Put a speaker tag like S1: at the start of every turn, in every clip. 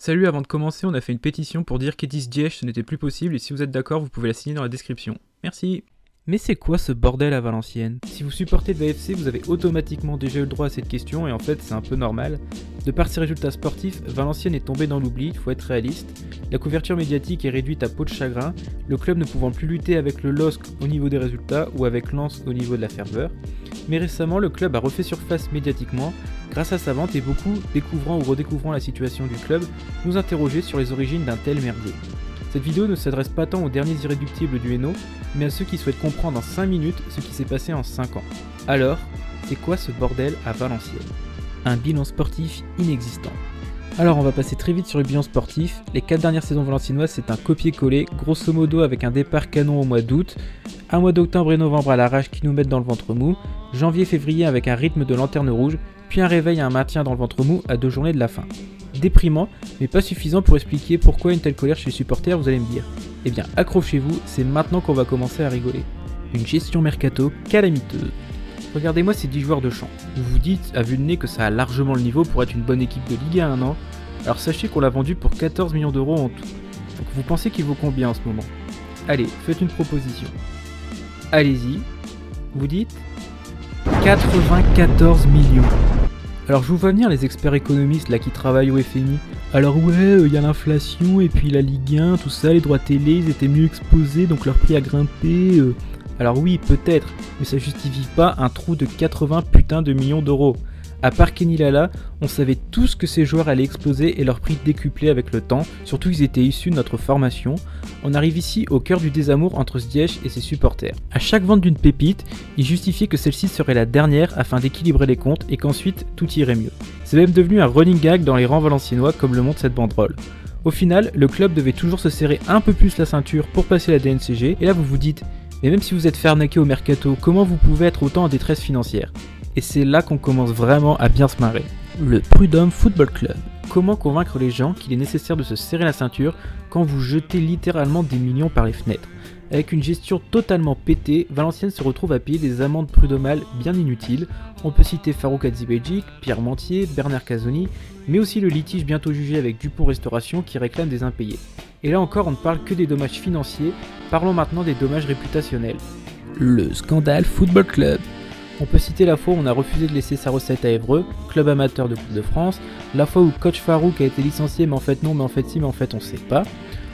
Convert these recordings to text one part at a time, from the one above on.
S1: Salut, avant de commencer, on a fait une pétition pour dire qu'Etis Ziyech ce n'était plus possible et si vous êtes d'accord, vous pouvez la signer dans la description. Merci. Mais c'est quoi ce bordel à Valenciennes? Si vous supportez le VFC, vous avez automatiquement déjà eu le droit à cette question et en fait c'est un peu normal. De par ses résultats sportifs, Valenciennes est tombé dans l'oubli, faut être réaliste. La couverture médiatique est réduite à peau de chagrin, le club ne pouvant plus lutter avec le LOSC au niveau des résultats ou avec Lens au niveau de la ferveur. Mais récemment, le club a refait surface médiatiquement grâce à sa vente et beaucoup, découvrant ou redécouvrant la situation du club, nous interrogeaient sur les origines d'un tel merdier. Cette vidéo ne s'adresse pas tant aux derniers irréductibles du Hainaut, mais à ceux qui souhaitent comprendre en 5 minutes ce qui s'est passé en 5 ans. Alors, c'est quoi ce bordel à Valenciennes? Un bilan sportif inexistant. Alors on va passer très vite sur le bilan sportif. Les 4 dernières saisons valenciennoises c'est un copier-coller, grosso modo avec un départ canon au mois d'août, un mois d'octobre et novembre à l'arrache qui nous mettent dans le ventre mou, janvier-février avec un rythme de lanterne rouge, puis un réveil et un maintien dans le ventre mou à 2 journées de la fin. Déprimant, mais pas suffisant pour expliquer pourquoi une telle colère chez les supporters, vous allez me dire. Eh bien accrochez-vous, c'est maintenant qu'on va commencer à rigoler. Une gestion mercato calamiteuse. Regardez-moi ces 10 joueurs de champ. Vous vous dites, à vue de nez, que ça a largement le niveau pour être une bonne équipe de Ligue 1, non? Alors sachez qu'on l'a vendu pour 14 millions d'euros en tout. Donc vous pensez qu'il vaut combien en ce moment? Allez, faites une proposition. Allez-y. Vous dites 94 millions. Alors je vous vois venir les experts économistes là qui travaillent au FMI. Alors ouais, y a l'inflation et puis la Ligue 1, tout ça, les droits télé, ils étaient mieux exposés donc leur prix a grimpé. Alors oui, peut-être, mais ça justifie pas un trou de 80 putains de millions d'euros. À part Kenny Lala, on savait tous que ces joueurs allaient exploser et leur prix décupler avec le temps, surtout qu'ils étaient issus de notre formation. On arrive ici au cœur du désamour entre Ziyech et ses supporters. À chaque vente d'une pépite, ils justifiaient que celle-ci serait la dernière afin d'équilibrer les comptes et qu'ensuite tout irait mieux. C'est même devenu un running gag dans les rangs valenciennois comme le montre cette banderole. Au final, le club devait toujours se serrer un peu plus la ceinture pour passer la DNCG et là vous vous dites mais même si vous êtes fait arnaquer au mercato, comment vous pouvez être autant en détresse financière? Et c'est là qu'on commence vraiment à bien se marrer. Le Prud'homme Football Club. Comment convaincre les gens qu'il est nécessaire de se serrer la ceinture quand vous jetez littéralement des millions par les fenêtres? Avec une gestion totalement pétée, Valenciennes se retrouve à payer des amendes prud'homales bien inutiles. On peut citer Farouk Hatzibejik, Pierre Mantier, Bernard Casoni, mais aussi le litige bientôt jugé avec Dupont Restauration qui réclame des impayés. Et là encore, on ne parle que des dommages financiers, parlons maintenant des dommages réputationnels. Le scandale Football Club. On peut citer la fois où on a refusé de laisser sa recette à Évreux, club amateur de Coupe de France, la fois où coach Farouk a été licencié mais en fait non, mais en fait si, mais en fait on sait pas,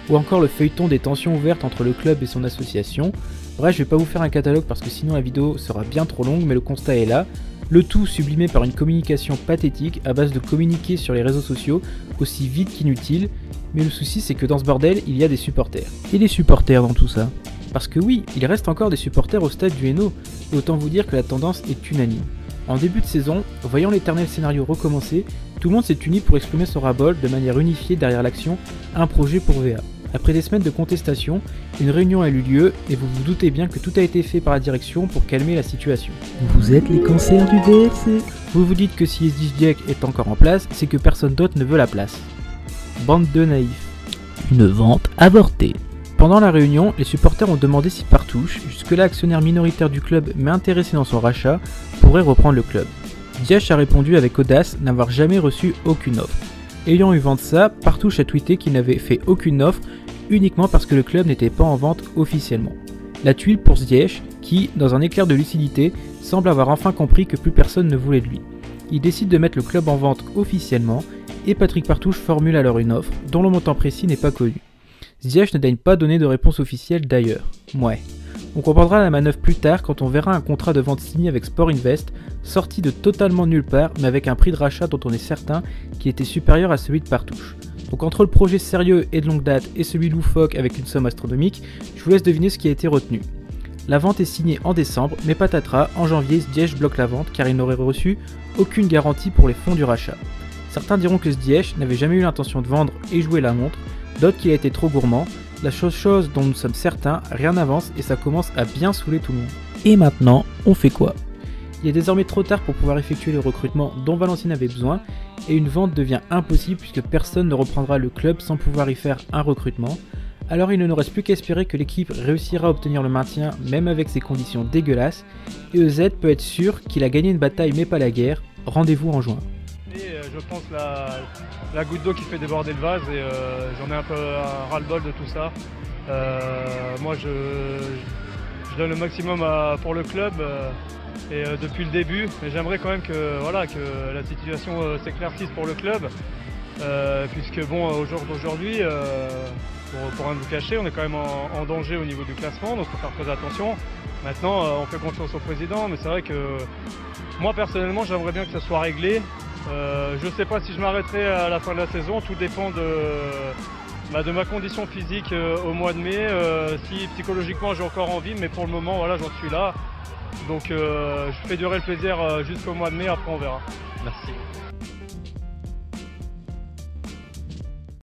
S1: ou encore le feuilleton des tensions ouvertes entre le club et son association. Bref, je vais pas vous faire un catalogue parce que sinon la vidéo sera bien trop longue, mais le constat est là. Le tout sublimé par une communication pathétique à base de communiquer sur les réseaux sociaux aussi vite qu'inutile, mais le souci c'est que dans ce bordel, il y a des supporters. Et les supporters dans tout ça? Parce que oui, il reste encore des supporters au stade du Hainaut, et autant vous dire que la tendance est unanime. En début de saison, voyant l'éternel scénario recommencer, tout le monde s'est uni pour exprimer son ras-bol de manière unifiée derrière l'action Un projet pour VA. Après des semaines de contestation, une réunion a eu lieu et vous vous doutez bien que tout a été fait par la direction pour calmer la situation. Vous êtes les cancers du VFC. Vous vous dites que si Etis Ziyech est encore en place, c'est que personne d'autre ne veut la place. Bande de naïfs. Une vente avortée. Pendant la réunion, les supporters ont demandé si Partouche, jusque-là actionnaire minoritaire du club mais intéressé dans son rachat, pourrait reprendre le club. Ziyech a répondu avec audace n'avoir jamais reçu aucune offre. Ayant eu vent de ça, Partouche a tweeté qu'il n'avait fait aucune offre uniquement parce que le club n'était pas en vente officiellement. La tuile pour Ziyech qui, dans un éclair de lucidité, semble avoir enfin compris que plus personne ne voulait de lui. Il décide de mettre le club en vente officiellement et Patrick Partouche formule alors une offre dont le montant précis n'est pas connu. Ziyech ne daigne pas donner de réponse officielle d'ailleurs. Ouais. On comprendra la manœuvre plus tard quand on verra un contrat de vente signé avec Sport Invest, sorti de totalement nulle part mais avec un prix de rachat dont on est certain qu'il était supérieur à celui de Partouche. Donc entre le projet sérieux et de longue date et celui loufoque avec une somme astronomique, je vous laisse deviner ce qui a été retenu. La vente est signée en décembre, mais patatras, en janvier, Ziyech bloque la vente car il n'aurait reçu aucune garantie pour les fonds du rachat. Certains diront que Ziyech n'avait jamais eu l'intention de vendre et jouer la montre, d'autres qu'il a été trop gourmand. La chose dont nous sommes certains, rien n'avance et ça commence à bien saouler tout le monde. Et maintenant, on fait quoi? Il est désormais trop tard pour pouvoir effectuer le recrutement dont Valenciennes avait besoin et une vente devient impossible puisque personne ne reprendra le club sans pouvoir y faire un recrutement. Alors il ne nous reste plus qu'à espérer que l'équipe réussira à obtenir le maintien même avec ces conditions dégueulasses et EZ peut être sûr qu'il a gagné une bataille mais pas la guerre. Rendez-vous en juin.
S2: Je pense la goutte d'eau qui fait déborder le vase et j'en ai un peu ras-le-bol de tout ça. Moi je donne le maximum pour le club et depuis le début, mais j'aimerais quand même que, voilà, que la situation s'éclaircisse pour le club, puisque bon, aujourd'hui, pour rien vous cacher, on est quand même en danger au niveau du classement, donc il faut faire très attention. Maintenant, on fait confiance au président, mais c'est vrai que moi personnellement, j'aimerais bien que ça soit réglé. Je ne sais pas si je m'arrêterai à la fin de la saison, tout dépend de ma condition physique au mois de mai, si psychologiquement j'ai encore envie, mais pour le moment voilà, j'en suis là. Donc je fais durer le plaisir jusqu'au mois de mai, après on verra.
S3: Merci.